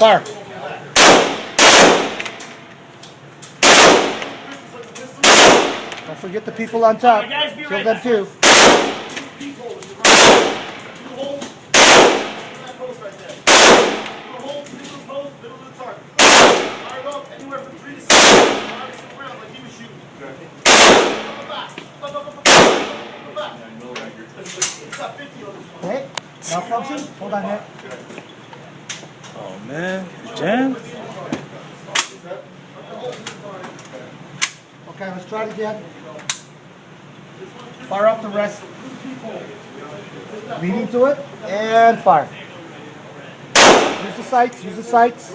Fire. Don't forget the people on top. Kill them too. Okay, malfunction. Hold on here. Oh man, jam. Okay, let's try it again. Fire off the rest. Leading to it, and fire. Use the sights, use the sights.